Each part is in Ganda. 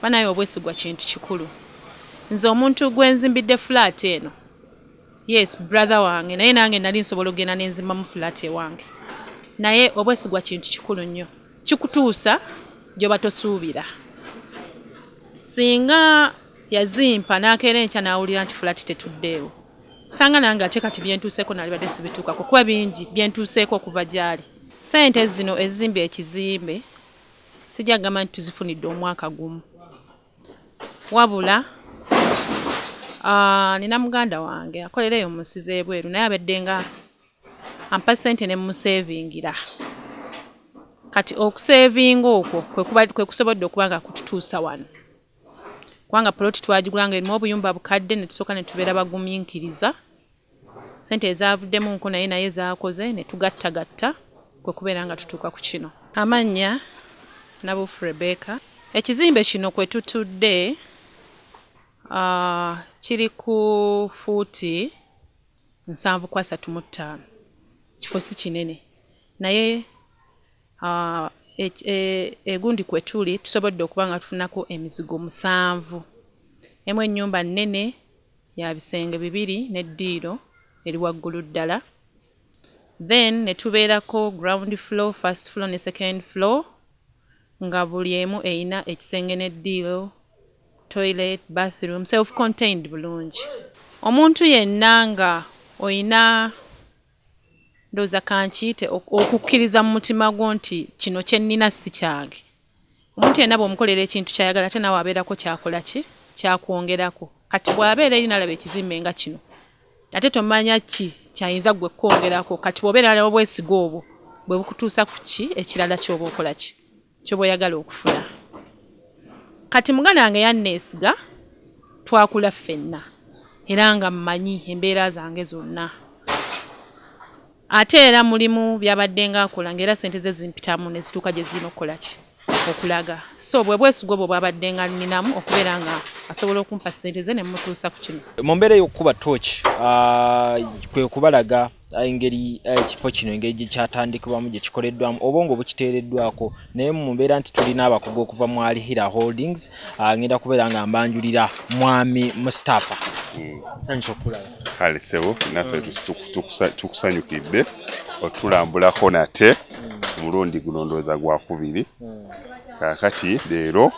banaye obwesigwa kintu kikulu. Nze omuntu gwenzimbidde flat eno, yes brother wange, naye nange nali nsobola okugenda nenzimba mu flat ewange, naye obwesigwa kintu kikulu nnyo, kikutuusa gy'oba tosuubira. Singa yazimpa n'akeera enkya n'awulira nti flat tetuddeewo, kusanga nange ate kati byentuuseeko nalibadde sibituukako kuba bingi byentuuseeko okuva gyali. Sente zino ezimba ekizimbe sijja kugamba nti tuzifunidde omwaka gumu, wabula nina muganda wange akolera eyo mu nsi z'ebweru, naye abadde nga ampa ssente ne musevingira. Kati okusevinga okwo kwe kusobodde okuba nga kututuusa wano, kubanga poloti twagigulanga erimu obuyumba bukadde ne tusooka ne tubeera bagumiikiriza. Sente ezaavuddemu nko naye zakoze ne tugattagatta kwe kubeera nga tutuuka ku kino. Amannya Nabufu Rebecca. Ekizimbe kino kwe tutudde kiri ku fuuti 7.35. Kifo si kinene, naye egundi kwe tuli tusobodde okuba nga tufunako emizigo 7. Emu ennyumba nnene ya bisenge 2 n'eddiiro eri waggulu ddala. Then ne tubeerako ground floor, first floor ne second floor, nga buli emu eyina ekisenge n'eddiiro, toilet, bathroom, self-contained bulungi. Omuntu yenna nga oyina ndowooza kankiyite okukkiriza mu mutima gwo nti kino kye nnina si kyange. Omuntu yenna bw'omukolera ekintu ky'ayagala ate nawe abeerako kyakola ki kyakwongerako. Kati bw'abeera eri n'alaba ekizimbe nga kino ate tomanya ki kyayinza gwe kwongerako. Kati bw'obeera n'obwesiga obwo bwe bukutuusa ku ki ekirala ky'oba okola ki ky'oba oyagala okufuna. Kati muganda wange yanneesiga, twakula ffenna era nga mmanyi embeera zange zonna. Ate era mulimu byabadde nga akola ng'era ssente ze zimpitamu ne zituuka gye zirina okukola ki okulaga. So bwe bwesigwa obwo bwabadde nga nninamu okubeera nga asobola okumpa ssente ze ne mutuusa ku kino. Mu mbeera y'okukuba tooki kwe kubalaga engeri ekifo kino engeri gye kyatandikibwamu gye kikoleddwamu obwongo bukiteereddwako, naye mu mbeera nti tulina abakugu okuva mu Alihira Holdings ngenda kubeera nga mbanjulira mwami Mustafa. Nsanyusa okulaba. Kale sebo naffe tukusanyukidde otulambulako nate omulundi guno ndowooza gwa kubiri. Kaakati leero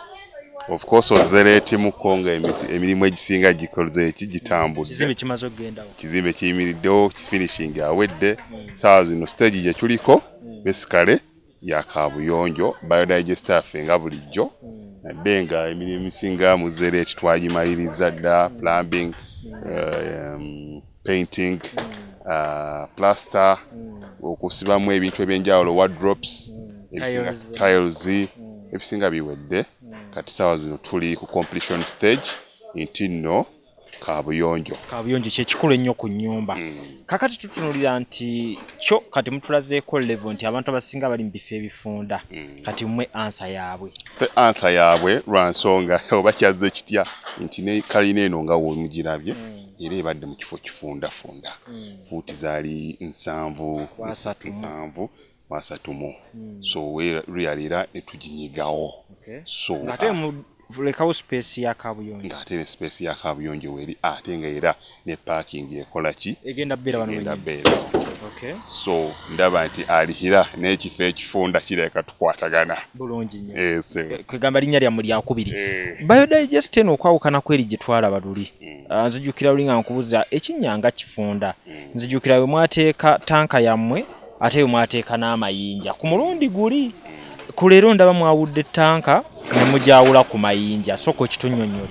of course ozereeti mu konga emirimu egisinga gikoze gitambudde. Kizimbe kimaze okugendawo. Kizimbe kiyimiriddewo, finishing awedde. Saawa zino stage gye tuliko basically ya kaabuyonjo, biodigester nga bulijjo. Nadde nga emirimu egisinga mu zereeti twagimaliriza dda, plumbing, painting, plaster, okusibamu ebintu ebyenjawulo, wardrobes, tiles, ebisinga biwedde. Kati saawa zino tuli ku completion stage nti nno kaabuyonjo. Kaabuyonjo kye kikulu ennyo ku nnyumba. Kakati tutunulira nti kyo kati mutulazeeko level nti abantu abasinga bali mu bifo ebifunda. Kati mmwe ansa yaabwe. Ansa yaabwe lwa nsonga oba kyazze kitya nti ne kalina eno nga w'omugirabye era ebadde mu kifo kifundafunda. Fuuti zaali 7 wasatumu. So weerira ne tuginyigawo. So ate mulekawo space ya kaabuyonjo. Ate ne space ya kaabuyonjo weri ate nga era ne parking ekola ki egenda bbeera wano egenda bbeera. So ndaba nti Alihira n'ekifo ekifunda kireka tukwatagana bulungi nnyo. Kwegamba linnya lyammwe lyakubiri. Biodigester eno okwawukana kweri gye twalaba luli. Nzijukira luli nga nkubuza ekinnyanga kifunda. Nzijukira we mwateeka tanka yammwe ate we mwateeka n'amayinja ku mulundi guli. Ku leero ndaba mwawudde tanka ne mujawula ku mayinja. Soko kitunnyonnyole.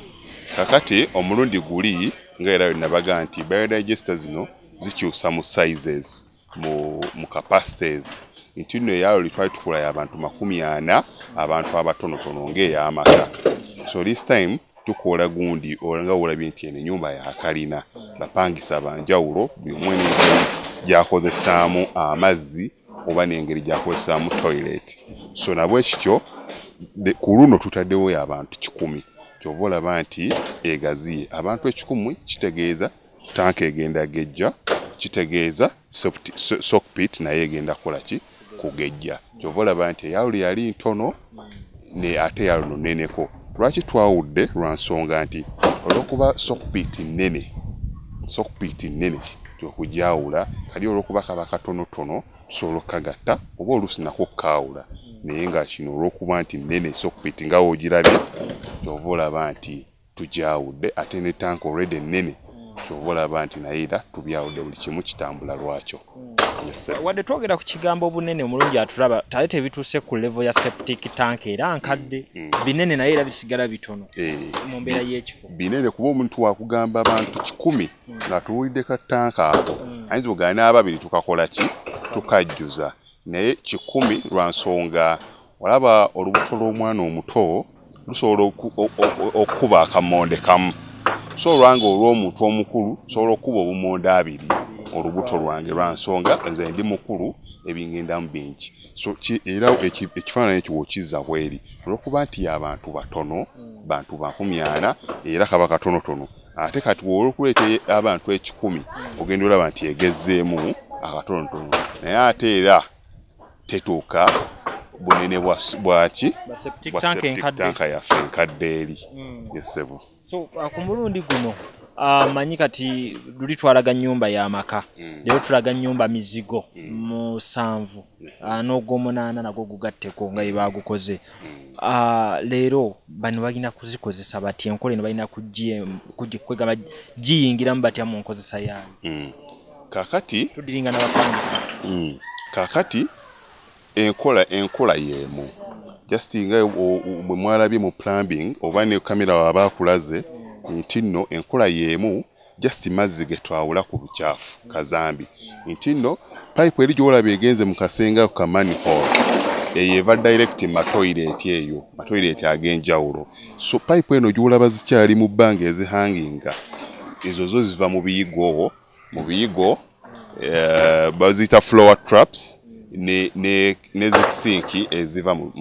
Kakati omulundi guli nga era nabaga nti biodigester zino zikyusa mu sizes, mu capacities. Nti nno eyalo twali tukola abantu 40 abantu abatonotono ng'ey'amaka. So this time tukola gundi nga olabye nti eno ennyumba ya kalina bapangisa banjawulo buli omwe n'engeri gyakozesaamu amazzi oba n'engeri gyakozesaamu toilet. So nabwe kityo ku luno tutaddewo abantu 100. Kyova olaba nti egaziye abantu 100 kitegeeza tanka egenda gejja, kitegeeza sockpit naye egenda kola ki kugejja. Kyova olaba nti eyalo yali ntono ne ate yalo neneko. lwaki twawudde lwa nsonga nti olw'okuba sockpit nnene okujawula kali olw'okuba kaba katonotono tusobola okukagatta oba oluusi nako kaawula naye nga kino olw'okuba nti nnene sockpit nga woogirabye kyova olaba nti tujawudde ate ne tanka already nnene kyova olaba nti naye era tubyawudde buli kimu kitambula lwakyo. Wadde twogera ku kigambo obunene omulungi atulaba tale tebituuse ku level ya septic tank era nkadde binene naye era bisigala bitono mu mbeera y'ekifo binene kuba omuntu wakugamba abantu 100 nga tuwulidde ka tanka ako ayinza ogana n'ababiri tukakola ki tukajjuza naye 100 lwa nsonga olaba olubuto lw'omwana omuto lusobola okuba akamonde kamu so olwanga olw'omuntu omukulu sobola okuba obumonde 2 olubuto lwange lwa nsonga nze ndi mukulu ebingendamu bingi so era ekifaananyi ekyo wokizza bweri olw'okuba nti abantu batono bantu 40 era kaba katonotono ate kati olw'okuleeta abantu 10 ogenda olaba nti egezzeemu akatonotono naye ate era tetuuka bunene bwaki tanka yaffe enkadde eri yesebo. So ku mulundi guno manyi kati luli twalaga nnyumba y'amaka leero tulaga nnyumba mizigo 7 n'ogw'omunaana nagwo gugatteko nga yebagukoze leero bano balina kuzikozesa bati enkola eno balina kwegamba giyingiramu batya mu nkozesa yaayo kakati tudiringa n'abapangisa kakati enkola y'emu just nga bwe mwalabye mu plumbing oba ne kamera waba akulaze nti nno enkola y'emu just mazzi ge twawula ku bukyafu kazambi nti nno pipe eri gy'olaba egenze mu kasenga ku kamanihole eyo eva direct ma toilet ag'enjawulo so pipe eno gy'olaba zikyali mu bbanga ezihanginga ezo zo ziva mu biyigo baziyita flower traps ne zisinki eziva mu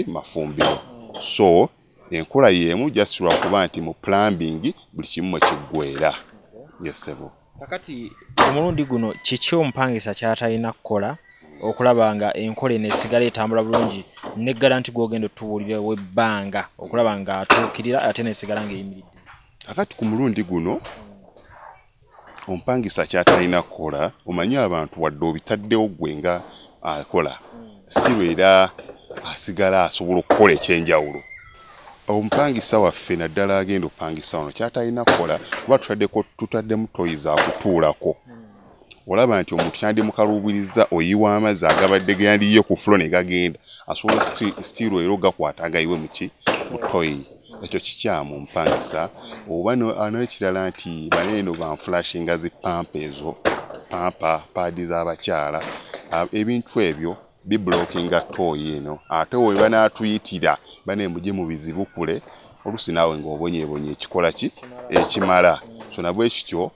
mafumbiro so enkola y'emu just lwakuba nti mu plumbing buli kimu ekiggwera yesebo. Kakati omulundi guno kiki omupangisa kyatalina kukola okulaba nga enkola eno esigala etambula bulungi ne garanti gw'ogenda otubuulira w'ebbanga okulaba nga atuukirira ate nesigala ng'eyimiridde? Kakati ku mulundi guno omupangisa kyatalina kukola omanyi abantu wadde obitaddewo gwe nga akola still era asigala asobola okukola ekyenjawulo. Omupangisa waffe naddala agenda opangisa wano kyatalina kukola kuba tutaddemu toyi za kutuulako olaba nti omuntu kyandi mukaluubiriza oyiwa amazzi agabadde gandiye ku flo ne gagenda asobola still era ogakwata agayiwe mu toyi ekyo kikyamu omupangisa oba n'ekirala nti baneeno banfulashinga zipampa ezo paadi z'abakyala ebintu ebyo biblockinga toyi eno ate we banaatuyitira banemuje mu bizibu kule olusi naawe ng'obonyeebonye ekikola ki ekimala so nabwe ekityo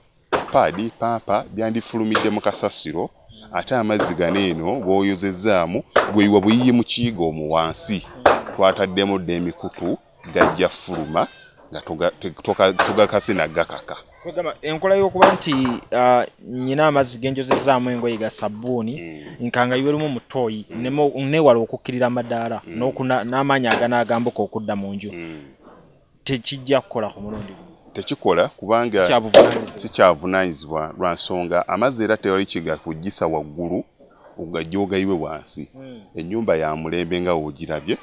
paadi pampa byandifulumidde mu kasasiro ate amazzi ganeeno bw'oyozezzaamu bweyiwa buyiyi mu kiyigo omwo wansi twataddemu dde emikutu gajja fuluma nga tugakase nagakaka. Enkola y'okuba nti nyina amazzi genjozezzaamu engoye ga sabbuuni nkanga iwerumu mu toyi newala okukkirira amadaala n'amaanyi aganaagambuka okudda mu nju tekijja kukola ku mulundi tekikola kubanga si kyavunaanyizibwa lwa nsonga amazzi era tewali kigakugisa waggulu ogajoogayiwe wansi ennyumba ya mulembe nga woogirabye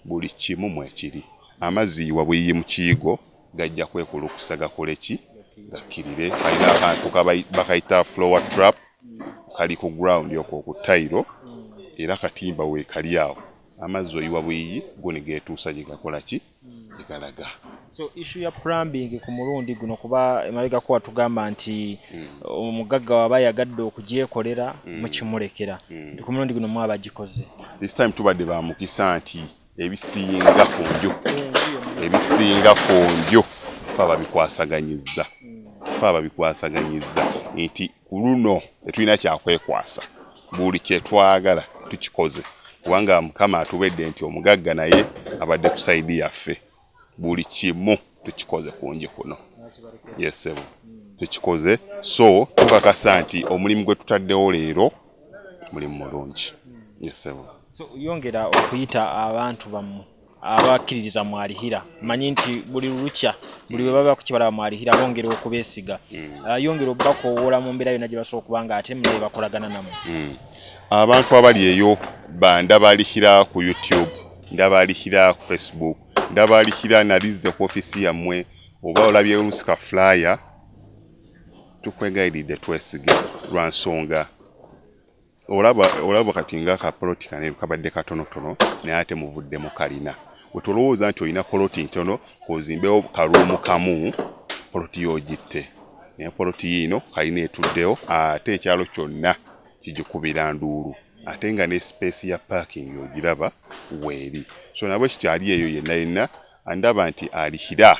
buli kimu mwekiri amazzi yiwa bweyiye mu kiyigo gajja kwekulukusa gakole ki gakkirire kalina akantu bakayita flower trap kali ku ground okwo ku tayiro era katimba weekali awo amazzi oyiwa bweyiyi go ne geetuusa gye gakola ki gye galaga. So issue ya plumbing ku mulundi guno kuba emabega ko watugamba nti omugagga waba yagadde okugyekolera mukimulekera ku mulundi guno mwaba gikoze this time tubadde bamukisa nti ebisinga ku njo fa babikwasaganyizza nti ku luno tetulina kyakwekwasa buli kye twagala tukikoze kubanga Mukama atubedde nti omugagga naye abadde ku saidi yaffe buli kimu tukikoze ku nje kuno yesebo tukikoze so tukakasa nti omulimu gwe tutaddewo leero mulimu mulungi yesebo. So yongera okuyita abantu bammwe abakkiririza mwalihira manyi nti buli lukya buli bwe baba kukibala mwalihira bongera okubeesiga yongera obbakowoola mu mbeera yonna gye basobola okuba nga ate munaye bakolagana nammwe abantu abali eyo ndaba alihira ku YouTube ndaba alihira ku Facebook ndaba alihira nalizze ku ofisi yammwe oba olabye olusika flyer tukwegayiridde twesige lwa nsonga olaba kati nga kapoloti kane kabadde katonotono naye ate muvuddemu kalina wetolowooza nti olina poloti ntono kozimbewo kaluumu kamu poloti yogitte naye poloti yiino kalina etuddewo ate ekyalo kyonna kigikubira nduulu ate nga ne space ya parking ogiraba weeri so nabwe kikyali eyo yenna yenna andaba nti alihira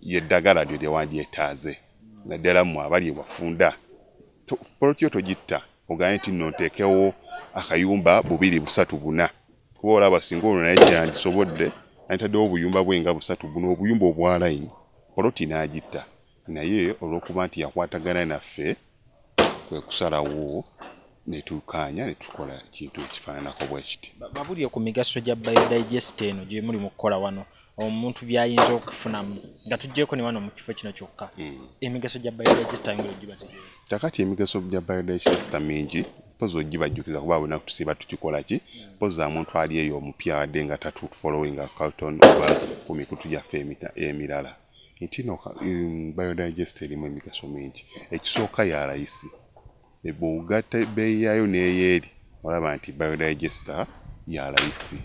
yeddagala lyo lyewandyetaaze naddala mmwe abali ewafunda poloti yo togitta ogaye nti nno nteekewo akayumba 2 3 4 kuba olaba singa olwo naye kyandisobodde antaddewo obuyumba bwenga 3 4 obuyumba obwa line poloti n'agitta naye olw'okuba nti yakwatagana naffe kwe kusalawo netukaanya netukola kintu ekifaananako bwe kiti babulire ku migaso gya biodigest eno gye muli mu kukola wano omuntu byayinza okufunamu nga tujjeeko ne wano mu kifo kino kyokka emigaso gya biodigest ngeri gibategeeza takati emigaso gya biodigest mingi pozo ogibajjukiza kuba bonna tusiba tukikola ki poza omuntu ali eyo omupya wadde nga following Cavton oba ku mikutu gyaffe emirala nti no biodigest erimu emigaso mingi ekisooka ya layisi ebw'ogatta ebbeeyi yaayo n'eyeeri olaba nti biodigester ya layisi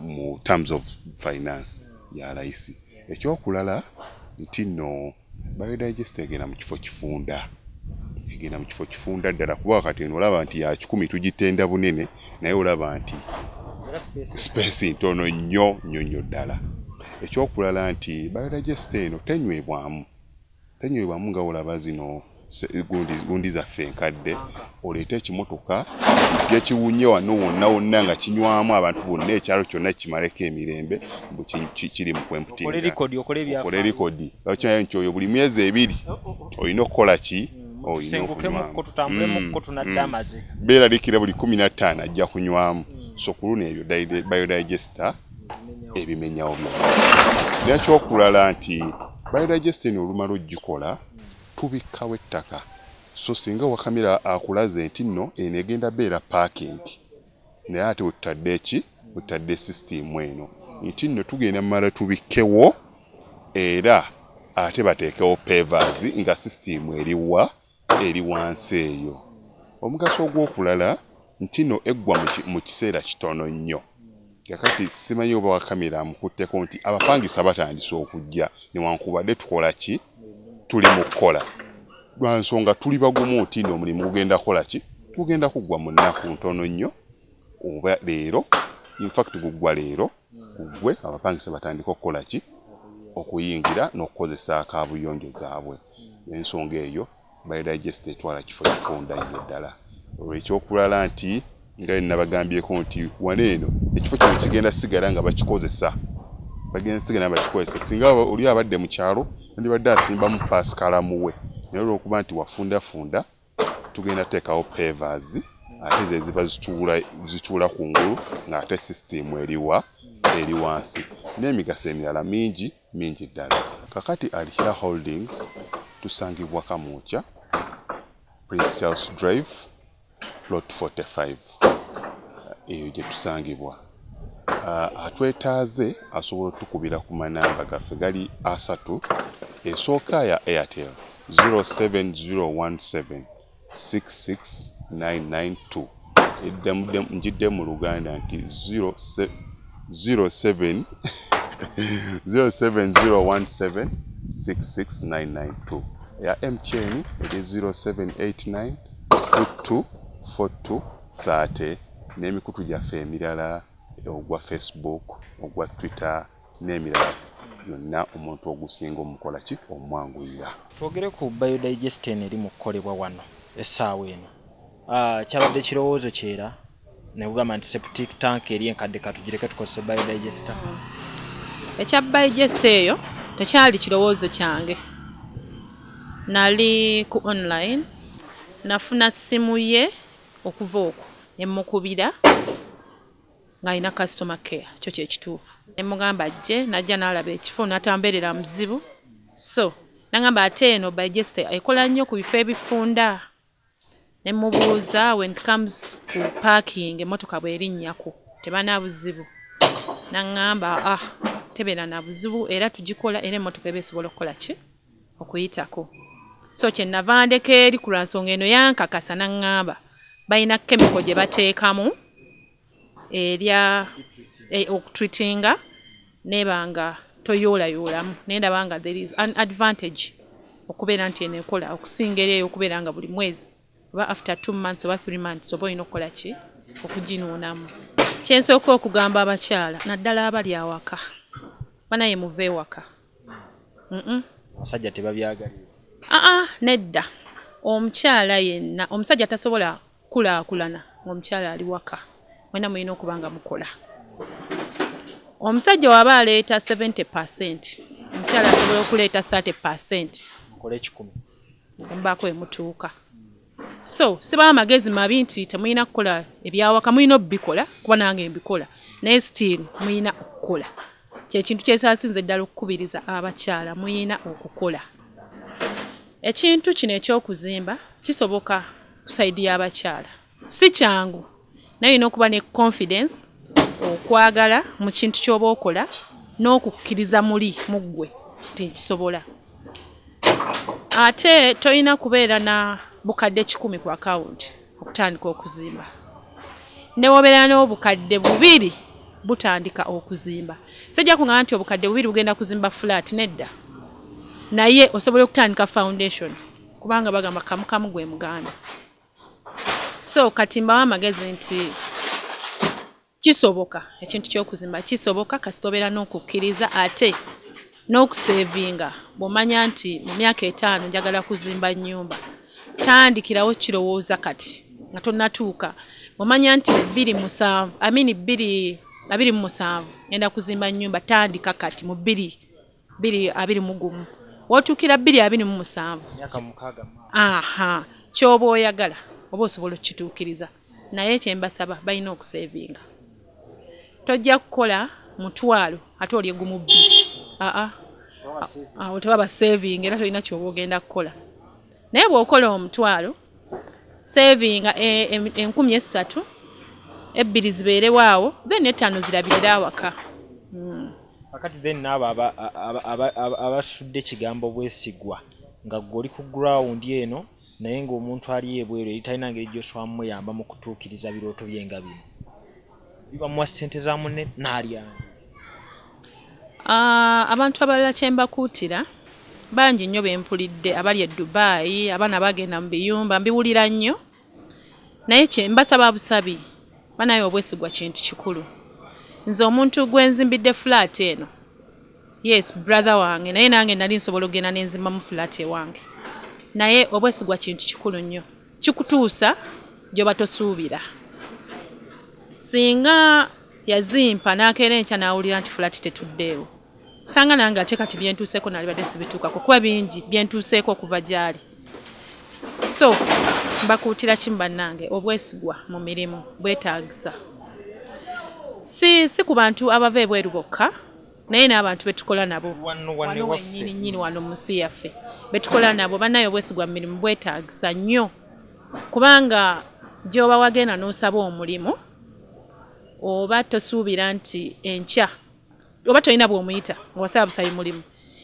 mu terms of finance ya layisi ekyokulala nti nno biodigester egenda mu kifo kifunda ddala kuba kati eno olaba nti ya 10 tugitenda bunene naye olaba nti space ntono nnyo ddala ekyokulala nti biodigester eno tenywebwamu nga olaba zino gundi zaffe enkadde oleeta ekimotoka kijja kiwunye wano wonna nga kinywamu abantu bonna ekyalo kyonna kimaleko emirembe kiri mu kwemputinga okole likodi akyayo nti oyo buli myezi 2 olina okukola ki beeraliikira buli 15 ajja kunywamu so kuluna ebyo biodigester ebimenyawo byonna naye ekyokulala nti biodigester eno olumala ogikola tubikkawo ettaka so singa wakamera akulaze nti nno eno egenda beera parking naye ate wetutadde system eno nti nno tugenda mala tubikkewo era ate bateekewo pavers nga system eri wansi eyo omugaso ogw'okulala nti nno eggwa mu kiseera kitono nnyo kakati simanyi oba wakamera amukutteko nti abapangisa batandise okujja newankubadde tukola ki tuli mu kukola lwa nsonga tuli bagumu nti n'omulimu gugenda kukola ki gugenda kuggwa mu nnaku ntono nnyo oba leero infact guggwa leero gugwe abapangisa batandika okukola ki okuyingira n'okukozesa akaabuyonjo zaabwe n'ensonga eyo biodigest etwala kifo kifunda nnyo ddala olw'ekyokulala nti nga nabagambyeko nti waneeno ekifo kino kigenda sigala nga bakikozesa singa oli abadde mu kyalo ndibadde asimbamu pasikala muwe naye olw'okuba nti wafundafunda tugenda teekawo pavers ate ze ziba zituula ku ngulu ng'ate system eri wansi n'emigaso emirala mingi ddala kakati Alihira Holdings tusangibwa Kamuukya Prince Charles Drive Plot 45 eyo gye tusangibwa atwetaaze asobola otukubira ku manamba gaffe gali 3 esooka ya Airtel 07017669992 njidde mu Luganda nti 07017669992 ya MTN eri 0789224230 n'emikutu gyaffe emirala ogwa Facebook ogwa Twitter n'emirala yonna omuntu ogusinga omukola ki omwanguyira. Twogere ku biodigest eri mu kukolebwa wano essaawa eno kyabadde kirowoozo kyera ne bugamba nti septic tank eri enkadde katugireke tukozese biodigest. Ekya biodigest eyo tekyali kirowoozo kyange, nali ku online nafuna simu ye okuva okwo emukubira ng'alina customer care kyo kyekituufu. Ne mugamba ajje najja n'alaba ekifo n'atambeerera muzibu. So nagamba ate eno digester ekola nnyo ku bifo ebifunda. Ne mubuuza when it comes to parking emmotoka bw'erinnyako tebana buzibu. Nagamba tebeera na buzibu era tugikola era emmotoka eba esobola okukola ki okuyitako. So kye nava ndeka eri ku lwansonga eno yankakasa nagamba balina kemiko gye bateekamu erya okutreatinga nebanga toyoolayolamu naye ndaba nga there is an advantage okubeera nti eno ekola okusinga eyo okubeera nga buli mwezi oba after 2 months oba 3 months oba olina okukola ki okuginuunamu. Kyensooka okugamba abakyala naddala abali awaka banaye muve ewaka. Abasajja tebabyagalira. Nedda. Omukyala yenna omusajja tasobola kulaakulana ng'omukyala ali waka. Mwena mulina okuba nga mukola. Omusajja waba aleeta 70%, omukyala asobola okuleeta 30%. Mukole 10. Mbaako emutuuka. So siba amagezi mabi nti temulina kukola ebyawaka mulina obikola kuba nange mbikola naye still mulina okukola. Kyekintu kyesaasinze ddala okukubiriza abakyala mulina okukola. Ekintu kino ekyokuzimba kisoboka kusaidi y'abakyala. Si kyangu naye olina okuba ne confidence okwagala mu kintu ky'oba okola n'okukkiriza muli muggwe nti nkisobola. Ate tolina kubeera na bukadde 10 ku account okutandika okuzimba. Ne wobeera n'obukadde 2 butandika okuzimba. Sijja kungamba nti obukadde 2 bugenda kuzimba flat nedda. Naye osobola okutandika foundation kubanga bagamba kamukamu gwe muganda. So katimba amagezi nti kisoboka ekintu ky'okuzimba kisoboka kasitobeera n'okukkiriza ate n'okusevinga. Bw'omanya nti mu myaka 5 njagala kuzimba nnyumba tandikirawo kirowooza kati nga tonnatuuka. Bw'omanya nti 27 ngenda kuzimba nnyumba tandika kati mu 2021 wotuukira 2027 myaka 6. Ky'oba oyagala oba osobola okukituukiriza naye kyembasaba balina okusevinga. Tojja kukola mutwalo ate oli egumu 2. Awo tewaba saving era tolina ky'oba ogenda kukola. Naye bw'okola omutwalo savinga 3,000 2 zibeerewaawo then 5 zirabirira awaka. Akati then n'abo abasudde ekigambo bwesigwa nga gwe ku ground eno naye ng'omuntu ali ebweru eri talina ngeri gy'osobola muyamba mu kutuukiriza birooto bye nga bino. Biba muwa ssente za munne n'alyanga. Abantu abalala kye mbakuutira bangi nnyo bempulidde abali e Dubai abaana bagenda mu biyumba mbiwulira nnyo naye kye mbasaba busabi banaye obwesigwa kintu kikulu. Nze omuntu gwenzimbidde flat eno yes brother wange naye nange nali nsobola okugenda n'enzimba mu flat ewange naye obwesigwa kintu kikulu nnyo kikutuusa gy'oba tosuubira. Singa yazimpa n'akeera enkya n'awulira nti flat tetuddeewo kusanga nange ate kati byentuuseeko nalibadde sibituukako kuba bingi byentuuseeko okuva gy'ali. So mbakuutira kimu bannange obwesigwa mu mirimu bwetaagisa. Si ku bantu abava ebweru bokka naye n'abantu betukola nabo wano wennyini wano mu nsi yaffe betukola nabo bannayo obwesigwa mu mirimu bwetaagisa nnyo kubanga gy'oba wagenda n'osaba omulimu oba tosuubira nti enkya oba tolina bw'omuyita nga wasaba busabi mulimu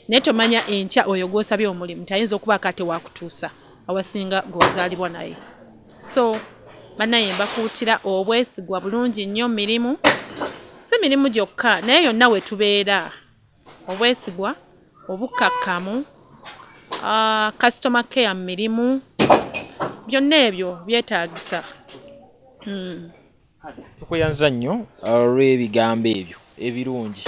naye tomanya enkya oyo gw'osabye omulimu tayinza okuba akate wakutuusa awasinga gw'ozaalibwa naye. So bannaye mbakuutira obwesigwa bulungi nnyo mirimu. Si mirimu gyokka naye yonna we tubeera obwesigwa obukkakkamu customer care mu mirimu byonna ebyo byetaagisa. Tukuyanza nnyo olw'ebigambo ebyo ebirungi.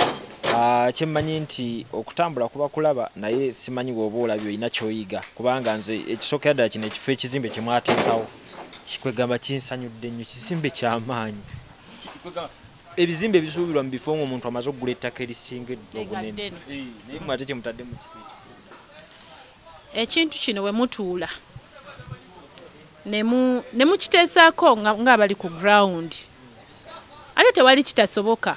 Kyemmanyi nti okutambula kuba kulaba naye simanyi bw'oba olabye olina ky'oyiga kubanga nze ekisookera ddala kino ekifo ekizimbe kye mwateekawo kikwegamba kinsanyudde nnyo kizimbe ky'amaanyi. Ebizimbe ebisuubirwa mu bifo ng'omuntu amaze okugula ettaka erisinga obunene naye mmwe ate kye mutadde mu kifo ekintu kino we mutuula ne mukiteesaako ng'abali ku ground ate tewali kitasoboka